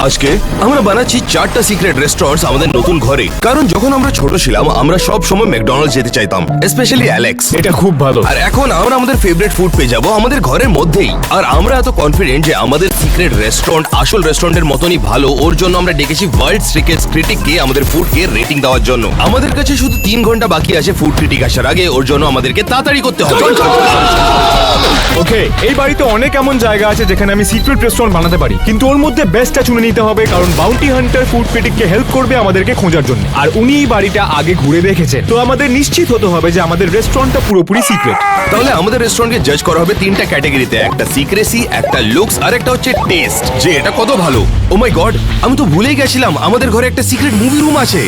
আজকে আমরা বানাচ্ছি 4টা সিক্রেট রেস্টুরেন্টস আমাদের নতুন ঘরে। কারণ যখন আমরা ছোট ছিলাম আমরা সব সময় ম্যাকডোনাল্ডস যেতে চাইতাম, স্পেশালি অ্যালেক্স। এটা খুব ভালো। আর এখন আমরা আমাদের ফেভারিট ফুড পেয়ে যাবো আমাদের ঘরের মধ্যেই। আর আমরা এত কনফিডেন্ট যে আমাদের সিক্রেট রেস্টুরেন্ট আসল রেস্টুরেন্টের মতনই ভালো। ওর জন্য আমরা ডেকেছি ওয়ার্ল্ড সিক্রেট ক্রিটিককে আমাদের ফুডকে রেটিং দেওয়ার জন্য। আমাদের কাছে শুধু 3 ঘন্টা বাকি আছে ফুড ক্রিটিক আসার আগে। ওর জন্য আমাদেরকে তাড়াতাড়ি করতে হবে। ওকে, এই বাড়িতে অনেক এমন জায়গা আছে যেখানে আমি সিক্রেট রেস্টুরেন্ট বানাতে পারি, কিন্তু ওর মধ্যে বেস্টটা চুনে নিতে হবে, কারণ বাউন্টি হান্টার ফুড ক্রিটিককে হেল্প করবে আমাদেরকে খোঁজার জন্য। আর উনি এই বাড়িটা আগে ঘুরে দেখেছেন, তো আমাদের নিশ্চিত হতে হবে যে আমাদের রেস্টুরেন্টটা পুরোপুরি সিক্রেট। তাহলে আমাদের রেস্টুরেন্টকে জাজ করা হবে 3টা ক্যাটাগরিতে, একটা সিক্রেসি, একটা লুকস আর একটা হচ্ছে টেস্ট, যে এটা কত ভালো। ও মাই গড, আমি তো ভুলেই গেছিলাম আমাদের ঘরে একটা সিক্রেট মুভি রুম আছে।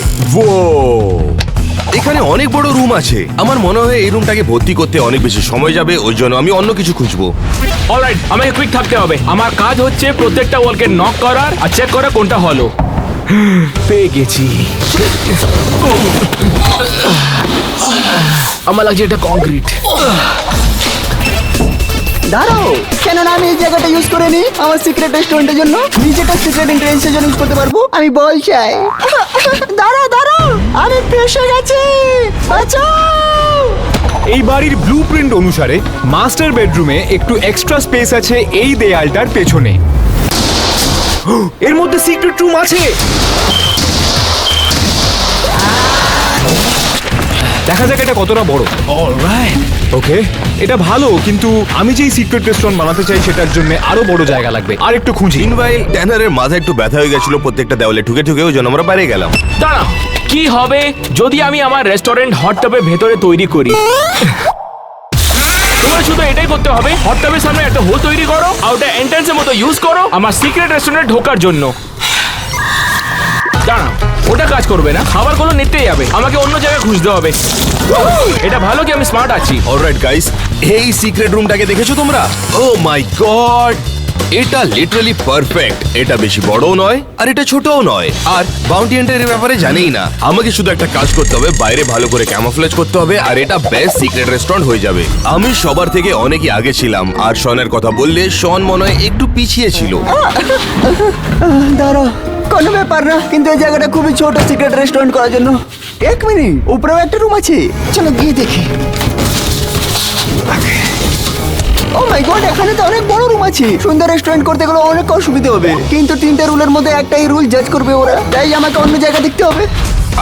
এখানে অনেক বড় রুম আছে। আমার মনে হয় এই রুমটাকে ভর্তি করতে অনেক বেশি সময় যাবে, ওই জন্য আমি অন্য কিছু খুঁজবো। অলরাইট, আমাকে কুইক থাকতে হবে। আমার কাজ হচ্ছে প্রত্যেকটা ওয়ালকে নক করার আর চেক করা কোনটা হলো। পেয়ে গেছি। আমার লাগছে এটা কংক্রিট। দাঁড়াও, কেন না আমি এই জায়গাটা ইউজ করে নি আমার সিক্রেট রেস্টুরেন্টের জন্য? নিজেটা সিক্রেট এন্ট্রান্সের জন্য ইউজ করতে পারবো। আমি বল চাই। দাঁড়াও, আমি ফেসে গেছি, বাঁচাও। এই বাড়ির ব্লুপ্রিন্ট অনুসারে মাস্টার বেডরুমে একটু এক্সট্রা স্পেস আছে এই দেয়ালটার পেছনে। এর মধ্যে সিক্রেট রুম আছে। দেখা যাক এটা কতটা বড়। অলরাইট, ওকে, এটা ভালো, কিন্তু আমি যেই সিক্রেট রেস্টুরেন্ট বানাতে চাই সেটার জন্য আরো বড় জায়গা লাগবে। আর একটু খুঁজি। মিনওয়াইল ট্যানারের মাথা একটু ব্যথা হয়ে গেছিল প্রত্যেকটা দেওয়ালে ঠুকে ঠুকে, ওই জন্য আমরা বাইরে গেলাম। দাঁড়াও, কি হবে যদি আমি আমার রেস্টুরেন্ট হট টবের ভেতরে তৈরি করি? তোমার শুধু এটাই করতে হবে, হট টবের সামনে একটা হোল তৈরি করো আর ওটা এন্ট্রান্সের মতো ইউজ করো আমার সিক্রেট রেস্টুরেন্টে ঢোকার জন্য। দাঁড়াও, ওটা কাজ করবে না, খাবারগুলো নিতে যাবে, আমাকে অন্য জায়গায় খুঁজতে হবে। এটা ভালো কি আমি স্মার্ট আছি? অলরাইট গাইস, এই সিক্রেট রুমটাকে দেখেছো তোমরা? ও মাই গড, এটা লিটারালি পারফেক্ট। এটা বেশি বড়ও নয় আর এটা ছোটও নয়। আর বাউন্টি হান্টারের ব্যাপারে জানেই না, আমাকে শুধু একটা কাজ করতে হবে, বাইরে ভালো করে ক্যামোফ্লেজ করতে হবে আর এটা বেস্ট সিক্রেট রেস্টুরেন্ট হয়ে যাবে। আমি সবার থেকে অনেকই আগে ছিলাম আর শনের কথা বললে শন মনে হয় একটু পিছিয়ে ছিল। দাঁড়াও, কোনো ব্যাপার না, কিন্তু এই জায়গাটা খুবই ছোট সিক্রেট রেস্টুরেন্ট করার জন্য। 1 মিনিট, উপরেও একটা রুম আছে, চলো গিয়ে দেখি। ও মাই গড, এখানে তো অনেক বড় রুম আছে। সুন্দর রেস্টুরেন্ট করতে গেলে অনেক অসুবিধা হবে, কিন্তু 3টে রুলের মধ্যে একটাই রুল জাজ করবে ওরা, তাই আমাকে অন্য জায়গা দেখতে হবে।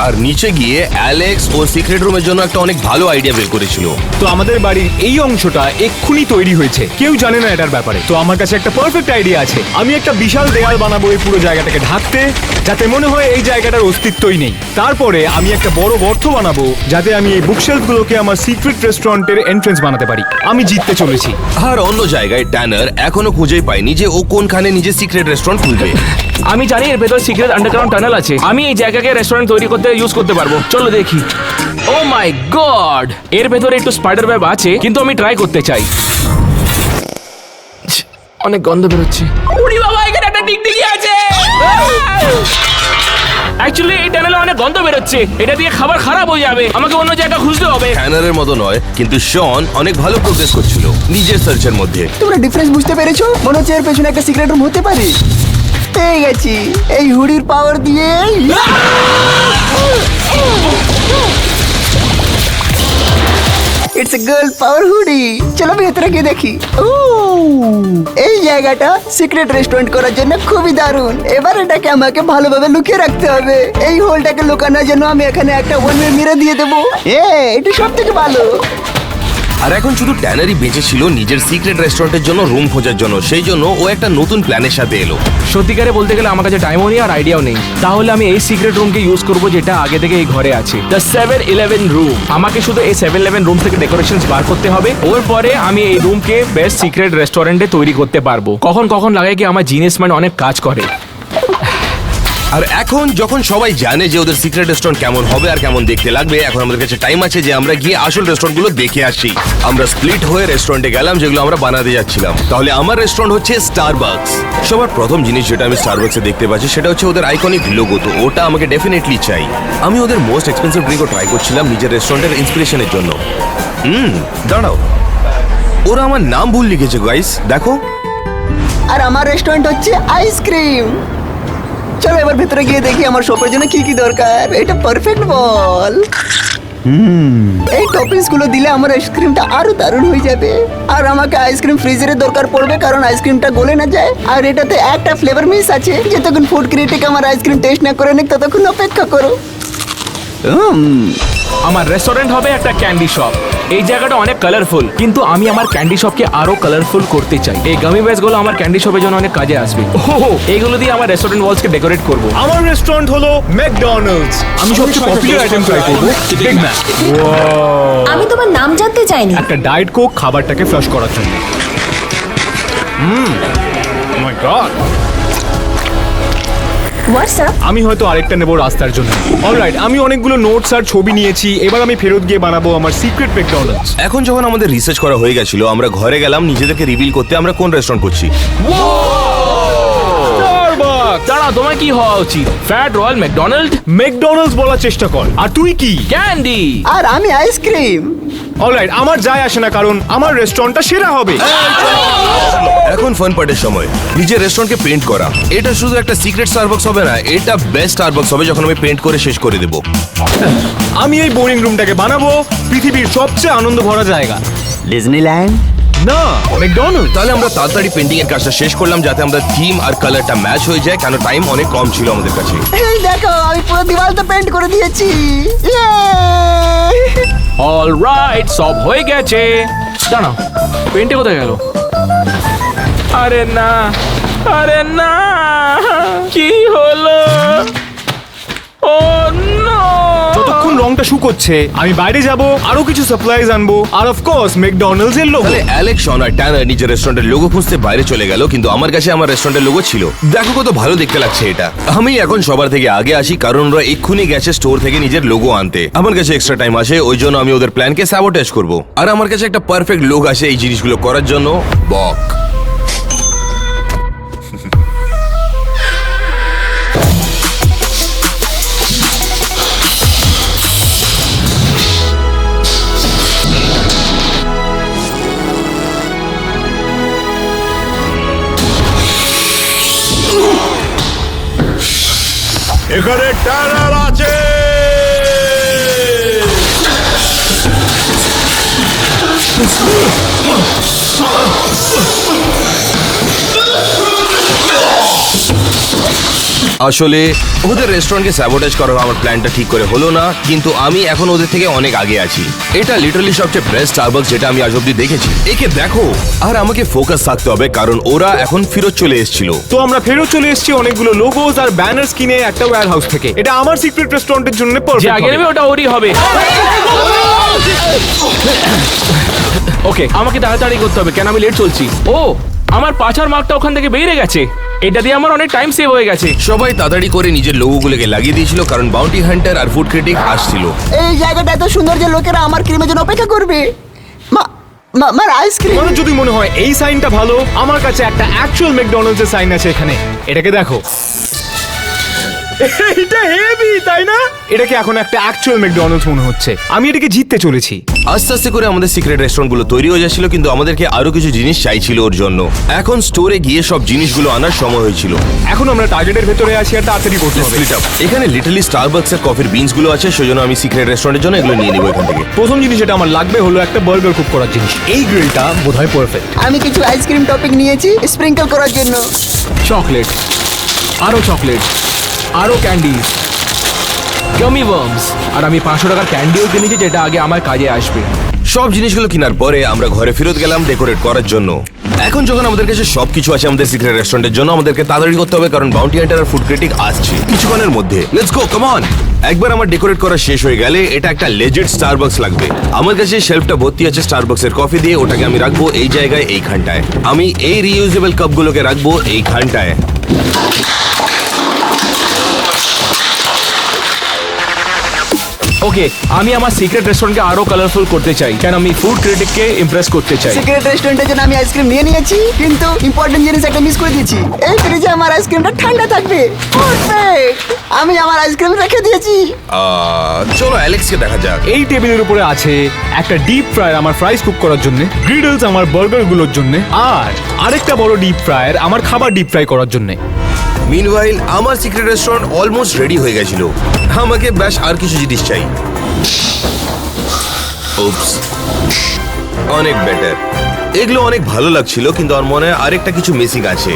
আর নিচে গিয়ে অ্যালেক্স ও সিক্রেট রুমের জন্য একটা অনেক ভালো আইডিয়া বের করেছিল। তো আমাদের বাড়ির এই অংশটা এক্ষুনি তৈরি হয়েছে, কেউ জানে না এটার ব্যাপারে। তো আমার কাছে একটা পারফেক্ট আইডিয়া আছে। আমি একটা বিশাল দেয়াল বানাবো এই পুরো জায়গাটাকে ঢাকতে, যাতে মনে হয় এই জায়গাটার অস্তিত্বই নেই। তারপরে আমি একটা বড় গর্ত বানাবো, যাতে আমি এই বুকশেলফগুলোকে আমার সিক্রেট রেস্টুরেন্টের এন্ট্রেন্স বানাতে পারি। আমি জিততে চলেছি। আর অন্য জায়গায় ট্যানার এখনো খুঁজেই পাইনি যে ও কোনখানে নিজের সিক্রেট রেস্টুরেন্ট খুলবে। আমি জানি এর ভেতর সিক্রেট আন্ডারগ্রাউন্ড টানেল আছে। আমি এই জায়গাকে রেস্টুরেন্ট তৈরি করতে ইউজ করতে পারবো। চলো দেখি। ও মাই গড, এর ভেতরে একটু স্পাইডার ওয়েব আছে, কিন্তু আমি ট্রাই করতে চাই। অনেক গন্ধ বেরোচ্ছে। উড়ি বাবা, এখানে একটা টিকটিকি আছে। অ্যাকচুয়ালি এই টানেলে অনেক গন্ধ বেরোচ্ছে, এটা দিয়ে খাবার খারাপ হয়ে যাবে, আমাকে অন্য জায়গা খুঁজতে হবে। ট্যানারের মতো নয়, কিন্তু শন অনেক ভালো প্রোগ্রেস করছিল নিজের সার্চের মধ্যে। তোমরা ডিফারেন্স বুঝতে পেরেছো? মনে হচ্ছে এর পেছনে একটা সিক্রেট রুম হতে পারে। পেয়ে গেছি, এই হুডির পাওয়ার দিয়ে। It's a girl power hoodie. চলো ভেতরে গিয়ে দেখি। ও, এই জায়গাটা সিক্রেট রেস্টুরেন্ট করার জন্য খুবই দারুণ। এবার এটাকে আমাকে ভালোভাবে লুকিয়ে রাখতে হবে। এই হোলটাকে লুকানোর জন্য আমি এখানে একটা ওয়ান ওয়ে মিরর দিয়ে দেবো। এটা সব থেকে ভালো। আর এখন শুধু ট্যানারই বেঁচে ছিল নিজের সিক্রেট রেস্টুরেন্টের জন্য রুম খোঁজার জন্য। সেই জন্য ও একটা নতুন প্ল্যানের সাথে এলো। সত্যিকারে বলতে গেলে আমার কাছে টাইমও নেই আর আইডিয়াও নেই। তাহলে আমি এই সিক্রেট রুমকে ইউজ করবো যেটা আগে থেকে এই ঘরে আছে, দ্য 7-11 রুম। আমাকে শুধু এই 7-11 রুম থেকে ডেকোরেশন বার করতে হবে। ওর পরে আমি এই রুমকে বেস্ট সিক্রেট রেস্টুরেন্টে তৈরি করতে পারবো। কখন কখন লাগে কি আমার জিনিস মানে অনেক কাজ করে। আর এখন যখন সবাই জানে যে ওদের সিক্রেট রেস্টুরেন্ট কেমন হবে আর কেমন দেখতে লাগবে, এখন আমাদের কাছে টাইম আছে যে আমরা গিয়ে আসল রেস্টুরেন্টগুলো দেখে আসি। আমরা স্প্লিট হয়ে রেস্টুরেন্টে গেলাম যেগুলো আমরা বানাতে যাচ্ছিলাম। তাহলে আমার রেস্টুরেন্ট হচ্ছে স্টারবাকস। সবার প্রথম জিনিস যেটা আমি স্টারবাকসে দেখতে পাচ্ছি সেটা হচ্ছে ওদের আইকনিক লোগো। তো ওটা আমাকে ডেফিনেটলি চাই। আমি ওদের মোস্ট এক্সপেন্সিভ ড্রিঙ্কও ট্রাই করছিলাম নিজের রেস্টুরেন্টের ইন্সপিরেশনের জন্য। দাঁড়াও, ওরা আমার নাম ভুল লিখেছে গাইস, দেখো। আর আমার রেস্টুরেন্ট হচ্ছে আইসক্রিম। এবার ভেতরে গিয়ে দেখি আমার শপের জন্য কি কি দরকার। এটা পারফেক্ট বল। এই টপিংস গুলো দিলে আমার আইসক্রিমটা আরো দারুণ হয়ে যাবে। আর আমাকে আইসক্রিম ফ্রিজারের দরকার পড়বে, কারণ আইসক্রিমটা গলে না যায়। আর এটাতে একটা ফ্লেভার মিস আছে। যতক্ষণ ফুড ক্রিটিক আমার আইসক্রিম টেস্ট না করে নিক ততক্ষণ অপেক্ষা করো। আমার রেস্টুরেন্ট হবে একটা ক্যান্ডি শপ। এই জায়গাটা অনেক কালারফুল, কিন্তু আমি আমার ক্যান্ডি শপকে আরো কালারফুল করতে চাই। এই গামি ব্যাস গুলো আমার ক্যান্ডি শপের জন্য অনেক কাজে আসবে। এইগুলো দিয়ে আমার রেস্টুরেন্ট ওয়ালসকে ডেকোরেট করব। আমার রেস্টুরেন্ট হলো ম্যাকডোনাল্ডস। আমি সবচেয়ে পপুলার আইটেম ট্রাই করব, বিগ ম্যাক। আমি তোমার নাম জানতে চাইনি। একটা ডায়েট কোক খাবারটাকে ফ্লাশ করার জন্য। মাই গড, হোয়াটসঅ্যাপ? আমি হয়তো আরেকটা নেব রাস্তার জন্য। অলরাইট, আমি অনেকগুলো নোটস আর ছবি নিয়েছি। এবার আমি ফেরত গিয়ে বানাবো আমার সিক্রেট ম্যাকডোনাল্ডস। এখন যখন আমাদের রিসার্চ করা হয়ে গেছিল, আমরা ঘরে গেলাম নিজেদেরকে রিভিল করতে আমরা কোন রেস্টুরেন্ট করছি। দাঁড়া, তোমার কি হওয়া উচিত? Fat royal McDonald? ম্যাকডোনাল্ডস বলার চেষ্টা কর। আর তুই কি? ক্যান্ডি। আর আমি আইসক্রিম। অলরাইট, আমার যায় আসে না, কারণ আমার রেস্টুরেন্টটা সেরা হবে। এখন ফান পার্টের সময়। নিজের রেস্টুরেন্টকে পেইন্ট করা। এটা শুধু একটা সিক্রেট স্টারবাকস হবে না, এটা বেস্ট স্টারবাকস হবে যখন আমি পেইন্ট করে শেষ করে দেব। আমি এই বোরিং রুমটাকে বানাবো পৃথিবীর সবচেয়ে আনন্দ ভরা জায়গা। ডিজনিল্যান্ড না, ম্যাকডোনাল্ডস। তাহলে আমরা তাড়াতাড়ি পেন্টিং এর কাজটা শেষ করলাম যাতে আমরা থিম আর কালারটা ম্যাচ হয়ে যায়, কারণ টাইম অনেক কম ছিল আমাদের কাছে। এই দেখো, আমি পুরো দেওয়ালটা পেন্ট করে দিয়েছি। অলরাইট, সব হয়ে গেছে। দাঁড়াও, পেন্টে কোথায় গেল? আরে না, আরে না, কি হলো? ও নো! যতক্ষণ রংটা শুকোচ্ছে আমি বাইরে যাব, আরো কিছু সাপ্লাইজ আনবো, আর অফ কোর্স ম্যাকডোনাল্ডস এর লোগো। তাহলে অ্যালেক্স, শন আর ট্যানার নিজের রেস্টুরেন্টের লোগো খুঁজতে বাইরে চলে গেল, কিন্তু আমার কাছে আমার রেস্টুরেন্টের লোগো ছিল। দেখো কত ভালো দেখতে লাগছে এটা। আমি এখন সবার থেকে আগে আসি, কারণ ওরা এক্ষুনি গেছে স্টোর থেকে নিজের লোগো আনতে। আমার কাছে এক্সট্রা টাইম আছে, ওই জন্য আমি ওদের প্ল্যানকে স্যাবোটেজ করব। আর আমার কাছে একটা পারফেক্ট লোক আছে এই জিনিসগুলো করার জন্য, বক। এখানে ট্যানার আছে। আসলে ওদের রেস্টুরেন্টকে স্যাবোটেজ করার আমার প্ল্যানটা ঠিক করে হলো না, কিন্তু আমি এখন ওদের থেকে অনেক আগে আছি। এটা লিটারালি সবচেয়ে বেস্ট স্টারবাকস যেটা আমি আজ অব্দি দেখেছি। একে দেখো। আর আমাকে ফোকাস থাকতে হবে, কারণ ওরা এখন ফেরত চলে এসেছিল। তো আমরা ফেরত চলে এসেছি অনেকগুলো লোগোস আর ব্যানার্স কিনে একটা ওয়্যার হাউস থেকে। এটা আমার সিক্রেট রেস্টুরেন্টের জন্য যে পারফেক্ট আগে নেবে ওটা ওরই হবে। ওকে, আমাকে তাড়াতাড়ি করতে হবে, কেন আমি লেট চলছি। ও, আমার পাছার মার্কটা ওখান থেকে বেরিয়ে গেছে। এটা দিয়ে আমার অনেক টাইম সেভ হয়ে গেছে। সবাই তাড়াতাড়ি করে নিজের লোগোগুলোকে লাগিয়ে দিয়েছিল, কারণ বাউন্টি হান্টার আর ফুড ক্রিটিক আসছিল। এই জায়গাটা এত সুন্দর যে লোকেরা আমার ক্রিমের জন্য অপেক্ষা করবে। আমার আইসক্রিম। তোমার যদি মনে হয় এই সাইনটা ভালো, আমার কাছে একটা অ্যাকচুয়াল ম্যাকডোনাল্ডস এর সাইন আছে এখানে। এটাকে দেখো, এটা হেভি, তাই না? এটাকে এখন একটা অ্যাকচুয়াল ম্যাকডোনাল্ডস মনে হচ্ছে। আমি এটাকে জিততে চলেছি। আস্তে আস্তে করে আমাদের সিক্রেট রেস্টুরেন্টগুলো তৈরি হয়ে যাচ্ছিল, কিন্তু আমাদেরকে আরো কিছু জিনিস চাইছিল ওর জন্য। এখন স্টোরে গিয়ে সব জিনিসগুলো আনার সময় হয়েছিল। এখন আমরা টার্গেটের ভেতরে আছি আর তাড়াতাড়ি করতে হবে। Split up। এখানে লিটারালি স্টারবাকস এর কফির বিনস গুলো আছে, সেজন্য আমি সিক্রেট রেস্টুরেন্টের জন্য এগুলো নিয়ে নিব এখান থেকে। প্রথম জিনিস যেটা আমার লাগবে হলো একটা বার্গার কুক করার জিনিস। এই গ্রিলটা বোধহয় পারফেক্ট। আমি কিছু আইসক্রিম টপিং নিয়েছি স্প্রিঙ্কল করার জন্য। চকলেট, আরো চকলেট, আরো ক্যান্ডি, গামি ওয়ার্মস। আর আমি 500 টাকার ক্যান্ডিও কিনেছি, যেটা আগে আমার কাজে আসবে। সব জিনিসগুলো কেনার পরে আমরা ঘরে ফেরত গেলাম ডেকোরেট করার জন্য। এখন যখন আমাদের কাছে সবকিছু আছে আমাদের সিক্রেট রেস্টুরেন্টের জন্য, আমাদেরকে তাড়াতাড়ি করতে হবে, কারণ বাউন্টি হান্টার আর ফুড ক্রিটিক আসছে কিছুক্ষণের মধ্যে। Let's go, come on. একবার আমার ডেকোরেট করা শেষ হয়ে গেলে এটা একটা লেজিট স্টারবাকস লাগবে। আমার কাছে শেলফটা ভর্তি আছে স্টারবাকস এর কফি দিয়ে, ওটাকে আমি রাখবো এই জায়গায়, এইখানটায়। আমি এই রিইউজেবল কাপগুলোকে রাখবো এইখানটায়। ওকে, আমি আমার সিক্রেট রেস্টুরেন্টকে আরো কালারফুল করতে চাই, কেন আমি ফুড ক্রিটিককে ইমপ্রেস করতে চাই। সিক্রেট রেস্টুরেন্টের জন্য আমি আইসক্রিম নিয়ে নিয়েছি, কিন্তু ইম্পর্টেন্ট জিনিস একটা মিস করে দিয়েছি। এই ফ্রিজে আমার আইসক্রিমটা ঠান্ডা থাকবে। পারফেক্ট, আমি আমার আইসক্রিম রেখে দিয়েছি। চলো অ্যালেক্সকে দেখা যাক। এই টেবিলের উপরে আছে একটা ডিপ ফ্রায়ার আমার ফ্রাইস কুক করার জন্য, গ্রিডলস আমার বার্গার গুলোর জন্য, আর আরেকটা বড় ডিপ ফ্রায়ার আমার খাবার ডিপ ফ্রাই করার জন্য। মিনওয়াইল আমার সিক্রেট রেস্টুরেন্ট অলমোস্ট রেডি হয়ে গেছিল। আমাকে ব্যাস আর কিছু জিনিস চাই। উপস, অনেক বেটার। এগুলো অনেক ভালো লাগছিল, কিন্তু আমার মনে হয় আরেকটা কিছু মিসিং আছে।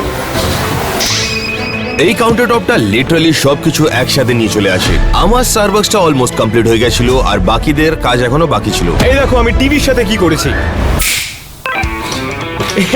এই কাউন্টার টপটা লিটারালি সবকিছু একসাথে নিয়ে চলে আসে। আমার স্টারবাক্সটা অলমোস্ট কমপ্লিট হয়ে গেছিল, আর বাকিদের কাজ এখনো বাকি ছিল। এই দেখো আমি টিভির সাথে কি করেছি।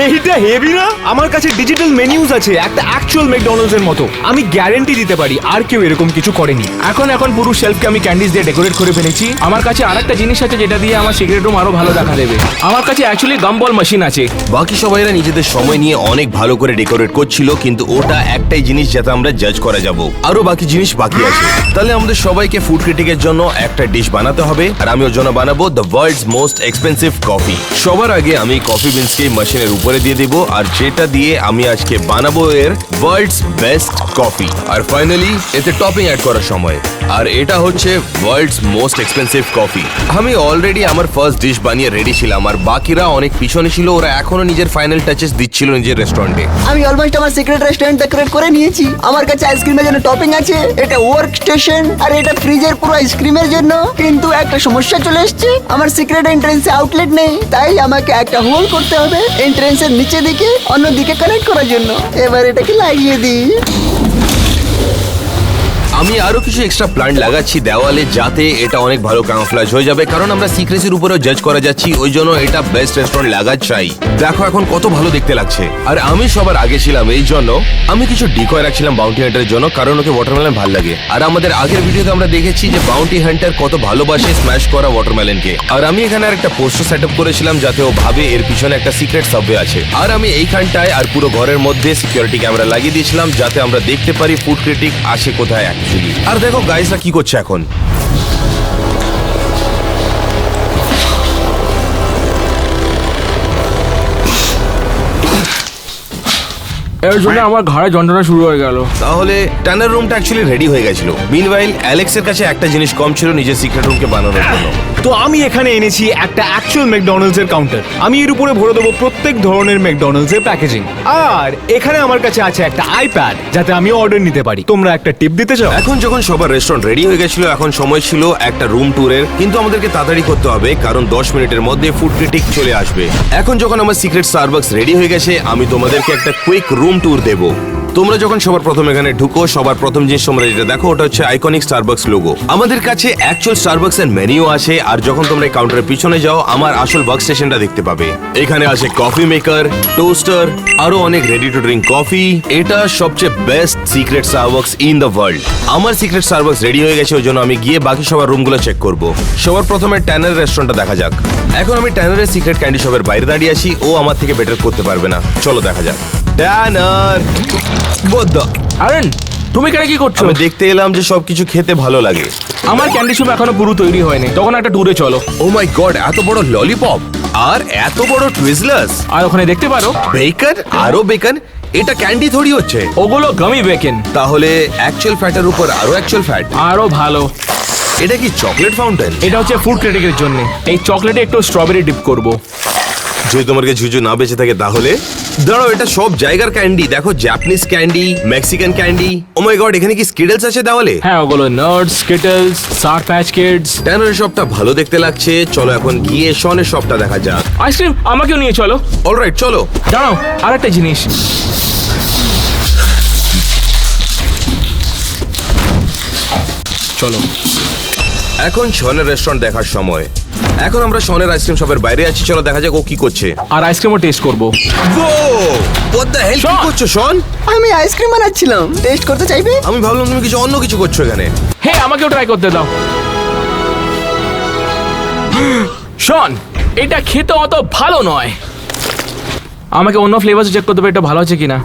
এইটা হেভি না? আমার কাছে ডিজিটাল মেনিউজ আছে, একটা অ্যাকচুয়াল ম্যাকডোনাল্ডস এর মতো। আমি গ্যারান্টি দিতে পারি আর কেউ এরকম কিছু করেনি। এখন পুরো শেলফকে আমি ক্যান্ডিজ দিয়ে ডেকোরেট করে ফেলেছি। আমার কাছে আরেকটা জিনিস আছে যেটা দিয়ে আমার সিক্রেট রুম আরো ভালো দেখা দেবে। আমার কাছে অ্যাকচুয়ালি গামবল মেশিন আছে। বাকি সবাইরা নিজেদের সময় নিয়ে অনেক ভালো করে ডেকোরেট করছিল, কিন্তু ওটা একটাই জিনিস যাতে আমরা জাজ করা যাব। আরো বাকি জিনিস বাকি আছে। তাহলে আমাদের সবাইকে ফুড ক্রিটিকের জন্য একটা ডিশ বানাতে হবে, আর আমি ওর জন্য বানাবো the world's most expensive coffee. সবার আগে আমি কফি বিনসকে মেশিনের উপরে দিয়ে দেবো, আর যেটা দিয়ে আমি আজকে বানাবো এর ওয়ার্ল্ডস বেস্ট কফি। আর ফাইনালি এতে টপিং অ্যাড করার সময়, আর এটা হচ্ছে ওয়ার্ল্ডস মোস্ট এক্সপেন্সিভ কফি। আমি অলরেডি আমার ফার্স্ট ডিশ বানিয়ে রেডি ছিলাম, আর বাকিরা অনেক পিছনে ছিল। ওরা এখনো নিজের ফাইনাল টাচেস দিচ্ছিল নিজের রেস্টুরেন্টে। আমি অলমোস্ট আমার সিক্রেট রেস্টুরেন্ট ডেকোরেট করে নিয়েছি। আমার কাছে আইসক্রিমের জন্য টপিং আছে, এটা ওয়ার্ক স্টেশন, আর এটা ফ্রিজের পুরো আইসক্রিমের জন্য। কিন্তু একটা সমস্যা চলে এসেছে, আমার সিক্রেট এন্ট্রেন্সে আউটলেট নেই। তাই আমাকে একটা হোল করতে হবে এন্ট্রেন্সের নিচে দিকে, অন্য দিকে কানেক্ট করার জন্য। এবার এটাকে লাগিয়ে দিই। আমি আরো কিছু এক্সট্রা প্লান্ট লাগাচ্ছি দেওয়ালে, যাতে এটা অনেক ভালো ক্যামোফ্লেজ হয়ে যাবে, কারণ আমরা সিক্রেসির উপরেও জাজ করা যাচ্ছি। ওই জন্য এটা বেস্ট রেস্টুরেন্ট লাগা চাই। দেখো এখন কত ভালো দেখতে লাগছে। আর আমি সবার আগে ছিলাম, এই জন্য আমি কিছু ডিকয় রাখছিলাম বাউন্টি হান্টারের জন্য, কারণ ওকে ওয়াটারমেলন ভালো লাগে। আর আমাদের আগের ভিডিওতে আমরা দেখেছি যে বাউন্টি হান্টার কত ভালোবাসে স্ম্যাশ করা ওয়াটারমেলনকে। আর আমি এখানে আর একটা পোস্টার সেট আপ করেছিলাম, যাতে ও ভাবে এর পিছনে একটা সিক্রেট সাবওয়ে আছে। আর আমি এইখানটায় আর পুরো ঘরের মধ্যে সিকিউরিটি ক্যামেরা লাগিয়ে দিয়েছিলাম, যাতে আমরা দেখতে পারি ফুড ক্রিটিক আসে কোথায় অ্যাকচুয়ালি। আর দেখো গাইসরা কি করছে এখন। এর জন্য আমার ঘাড়ে যন্ত্রণা শুরু হয়ে গেল। তাহলে টানার রুমটা অ্যাকচুয়ালি রেডি হয়ে গেছিল। মিনওয়াইল অ্যালেক্সের কাছে একটা জিনিস কম ছিল নিজের সিক্রেট রুমকে বানানোর জন্য। তো আমি এখানে এনেছি একটা অ্যাকচুয়াল ম্যাকডোনাল্ডস এর কাউন্টার। আমি এর উপরে ভরে দেবো প্রত্যেক ধরনের ম্যাকডোনাল্ডস এর প্যাকেজিং। আর এখানে আমার কাছে আছে একটা আইপ্যাড, যাতে আমি অর্ডার নিতে পারি। তোমরা একটা টিপ দিতে চাও? এখন যখন সবার রেস্টুরেন্ট রেডি হয়ে গেছিল, এখন সময় ছিল একটা রুম ট্যুরের। কিন্তু আমাদেরকে তাড়াতাড়ি করতে হবে, কারণ 10 মিনিটের মধ্যে ফুড ক্রিটিক চলে আসবে। এখন যখন আমার সিক্রেট স্টারবাক্স রেডি হয়ে গেছে, আমি তোমাদেরকে একটা কুইক রুম ট্যুর দেবো। তোমরা যখন সবার প্রথম এখানে ঢুকো, সবার প্রথম জিনিস তোমরা যেটা দেখো ওটা হচ্ছে আইকনিক স্টারবাক্স লোগো। আমাদের কাছে অ্যাকচুয়াল স্টারবাক্স এর মেনিউ আছে, আর যখন তোমরা এই কাউন্টারের পিছনে যাও, আমার আসল ওয়ার্ক স্টেশনটা দেখতে পাবে। এখানে আছে কফি মেকার, টোস্টার, আরো অনেক রেডি টু ড্রিঙ্ক কফি। এটা সবচেয়ে best secret Starbucks in the world. আমার সিক্রেট স্টারবাক্স রেডি হয়ে গেছে, ওই জন্য আমি গিয়ে বাকি সবার রুমগুলো চেক করব। সবার প্রথমে ট্যানার রেস্টুরেন্টটা দেখা যাক। এখন আমি ট্যানারের সিক্রেট ক্যান্ডি শপের বাইরে দাঁড়িয়ে আছি। ও আমার থেকে বেটার করতে পারবে না। চলো দেখা যাক। ট্যানার বদ্ধ। আরেন, তুমি এখানে কি করছো? আমি দেখতে এলাম যে সবকিছু খেতে ভালো লাগে। আমার ক্যান্ডি শপ এখনো পুরো তৈরি হয়নি, তখন একটা ট্যুরে চলো। ও মাই গড, এত বড় ললিপপ আর এত বড় টুইজলার্স, আর ওখানে দেখতে পারো বেকন, আরো বেকন। এটা ক্যান্ডি থোড়ি হচ্ছে। ওগুলো গামি বেকেন। তাহলে অ্যাকচুয়াল ফ্যাটের উপর আরো অ্যাকচুয়াল ফ্যাট। আরো ভালো, এটা কি চকলেট ফাউন্টেন? এটা হচ্ছে ফুড ক্রিটিকের জন্য। এই চকলেটে একটু স্ট্রবেরি ডিপ করব। যদি তোমার কাছে ঝুঝু না বেঁচে থাকে তাহলে দাঁড়াও, এটা সব জায়গার ক্যান্ডি। দেখো, জাপানিজ ক্যান্ডি, মেক্সিকান ক্যান্ডি। ও মাই গড, এখানে কি স্কিডলস আছে দেওয়ালে? হ্যাঁ, ওগুলো নাটস, স্কিটলস, সার প্যাচ কিডস। ট্যানারের শপটা ভালো দেখতে লাগছে। চলো এখন গিয়ে শনের শপটা দেখা যাক। আইসক্রিম আমাকেও নিয়ে চলো। অলরাইট, চলো। দাঁড়াও, আরেকটা জিনিস। চলো। এখন শনের রেস্টুরেন্ট দেখার সময়। এখন আমরা শনের আইসক্রিম শপের বাইরে আছি। চলো দেখা যাক ও কি করছে। আর আইসক্রিমও টেস্ট করবো। What the hell, কি শন! করছো শন? আমি আইসক্রিম বানাচ্ছিলাম, টেস্ট করতে চাইবে? আমি ভাবলাম তুমি কিছু অন্য কিছু করছো এখানে। হে, আমাকেও ট্রাই করতে দাও। শন, এটা খেতে অত ভালো নয়। আমাকে অন্য ফ্লেভার চেক করতে হবে, এটা ভালো আছে কিনা।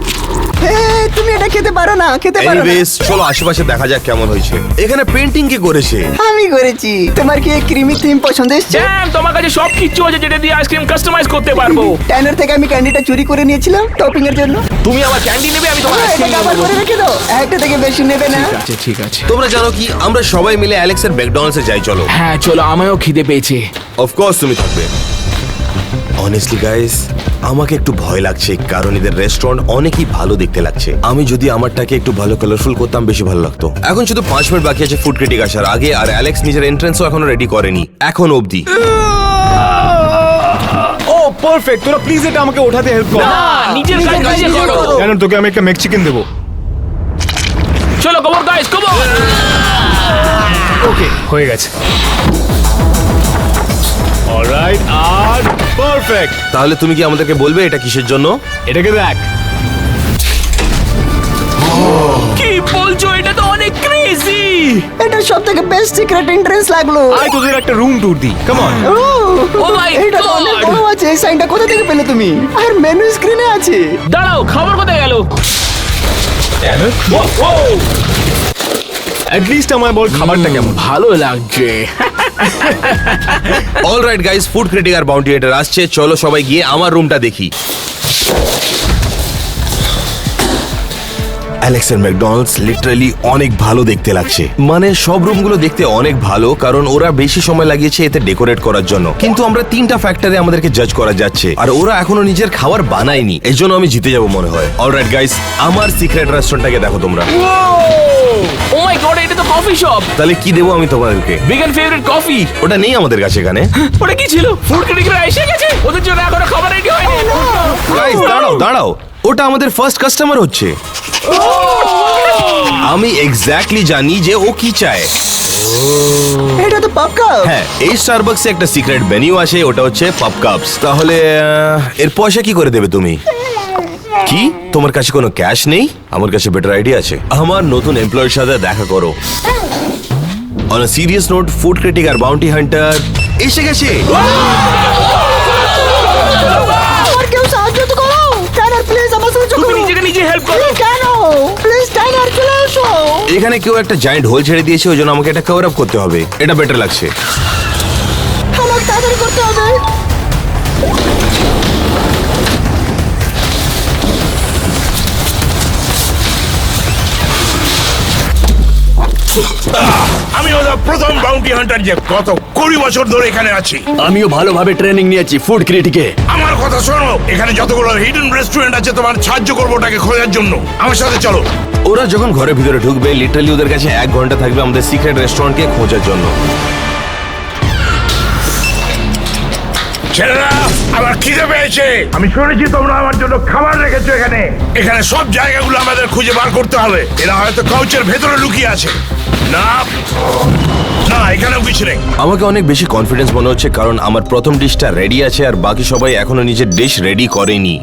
তুমি এটা খেতে পারো না, খেতে পারো না। এনিওয়েজ, চলো আশেপাশে দেখা যাক কেমন হয়েছে। এখানে পেন্টিং কে করেছে? আমি করেছি। তোমার কি ক্রিমি থিম পছন্দ এসছে? জ্যাম, তোমার কাছে সব কিছু আছে যেটা দিয়ে আইসক্রিম কাস্টমাইজ করতে পারবো। ট্যানার থেকে আমি ক্যান্ডিটা চুরি করে নিয়েছিলাম টপিং এর জন্য। তুমি আমার ক্যান্ডি নেবে, আমি তোমার আইসক্রিম এটা আবার করে রেখে দাও, একটা থেকে বেশি নেবে না। ঠিক আছে, ঠিক আছে। তোমরা জানো কি, আমরা সবাই মিলে অ্যালেক্সের ম্যাকডোনাল্ডসে যাই। চলো। হ্যাঁ চলো, আমারও খিদে পেয়েছে। অফকোর্স তুমি থাকবে। অনেস্টলি গাইস, আমাকে একটু ভয় লাগছে কারণ এদের রেস্টুরেন্ট অনেকই ভালো দেখতে লাগছে। আমি যদি আমারটাকে একটু ভালো কালারফুল করতাম বেশি ভালো লাগতো। এখন শুধু 5 মিনিট বাকি আছে ফুড ক্রিটিক আসার আগে, আর অ্যালেক্স নিজের এন্ট্রান্সও এখনো রেডি করেনি এখন অবধি। ও পারফেক্ট, তোরা প্লিজ এটা আমাকে ওঠাতে হেল্প কর। নিজের কাজ নিজে করো। জানো তোকে আমি একটা মেক্সিকান দেবো। চলো কম অন গাইস, কম অন। ওকে, হয়ে গেছে। অলরাইট, আর পারফেক্ট। তাহলে তুমি কি আমাদেরকে বলবে এটা কিসের জন্য? এটাকে দেখ। কি বলছো, এটা তো অনেক ক্রেজি। এটা সব থেকে বেস্ট সিক্রেট এন্ট্রেন্স লাগলো। আয় তোদের একটা রুম ট্যুর দিই, কাম অন। Oh my এটা তো অনেক God! বড় আছে। এই সাইনটা কোথা থেকে পেলে তুমি? আর মেনু স্ক্রিনে আছে। দাঁড়াও, খাবার কোথায় গেল? অ্যাটলিস্ট আমায় বল খাবারটা কেমন। ভালো লাগছে। অলরাইট গাইস, ফুড ক্রিটিক আর বাউন্টি হান্টার আসছে, চলো সবাই গিয়ে আমার রুমটা দেখি। অ্যালেক্সের ম্যাকডোনাল্ডস লিটারালি অনেক ভালো দেখতে লাগছে। মানে সব রুমগুলো দেখতে অনেক ভালো কারণ ওরা বেশি সময় লাগিয়েছে এতে ডেকোরেট করার জন্য। কিন্তু আমরা 3টা ফ্যাক্টরে আমাদেরকে জাজ করা যাচ্ছে আর ওরা এখনো নিজের খাবার বানায়নি। এই জন্য আমি জিতে যাবো মনে হয়। অলরাইট গাইস, আমার সিক্রেট রেস্টুরেন্টটাকে দেখো তোমরা। ও মাই গড, এটা তো কফি শপ। তাহলে কি দেবো আমি তোমাদেরকে? Began favourite coffee. ওটা নেই আমাদের কাছে এখানে। ওটা কি ছিল? ফুড ক্রিটিকরা এসে গেছে, ওদের জন্য এখনো খাবার রেডি হয়নি। গাইস দাঁড়াও দাঁড়াও, ওটা আমাদের ফার্স্ট কাস্টমার হচ্ছে। আমি এক্স্যাক্টলি জানি যে ও কি চায়। এটা তো পাপ কাপ। হ্যাঁ, এই স্টারবাকসে একটা সিক্রেট মেনু আছে, ওটা হচ্ছে পাপ কাপস। তাহলে এর পয়সা কি করে দেবে তুমি? কি তোমার কাছে কোনো ক্যাশ নেই? আমার কাছে বেটার আইডিয়া আছে। আমার নতুন এমপ্লয়ের সাথে দেখা করো। On a serious note, food critic আর বাউন্টি হান্টার এসে গেছে। আর কেউ সাহায্য তো করো। টাইনার প্লিজ আমার সাহায্য তুমি করো। নিজেকে নিজে হেল্প করো। কেন? প্লিজ টাইনার চলে এসো। এখানে কেউ একটা জায়ান্ট হোল ছেড়ে দিয়েছে, ওই জন্য আমাকে এটা কভার আপ করতে হবে। এটা বেটার লাগছে। আমার তাড়াতাড়ি করতে হবে। আমি ওদের প্রথম বাউন্টি হান্টার যে গত 20 বছর ধরে এখানে আছি। আমিও ভালোভাবে ট্রেনিং নিয়েছি ফুড ক্রিটিকে। আমার কথা শোনো, এখানে যতগুলো হিডেন রেস্টুরেন্ট আছে তোমার সাহায্য করবো ওটাকে খোঁজার জন্য। আমার সাথে চলো। ওরা যখন ঘরের ভিতরে ঢুকবে লিটারালি ওদের কাছে 1 ঘন্টা থাকবে আমাদের সিক্রেট রেস্টুরেন্টকে খোঁজার জন্য। ছেলেরা, আমার খিদে পেয়েছে। আমি শুনেছি তোমরা আমার জন্য খাবার রেখেছো এখানে। এখানে সব জায়গাগুলো আমাদের খুঁজে বার করতে হবে। এরা হয়তো কাউচের ভেতরে লুকিয়ে আছে। না না, এখানেও কিছু নেই। আমাকে অনেক বেশি কনফিডেন্স মনে হচ্ছে কারণ আমার প্রথম ডিশটা রেডি আছে আর বাকি সবাই এখনো নিজের ডিশ রেডি করেনি।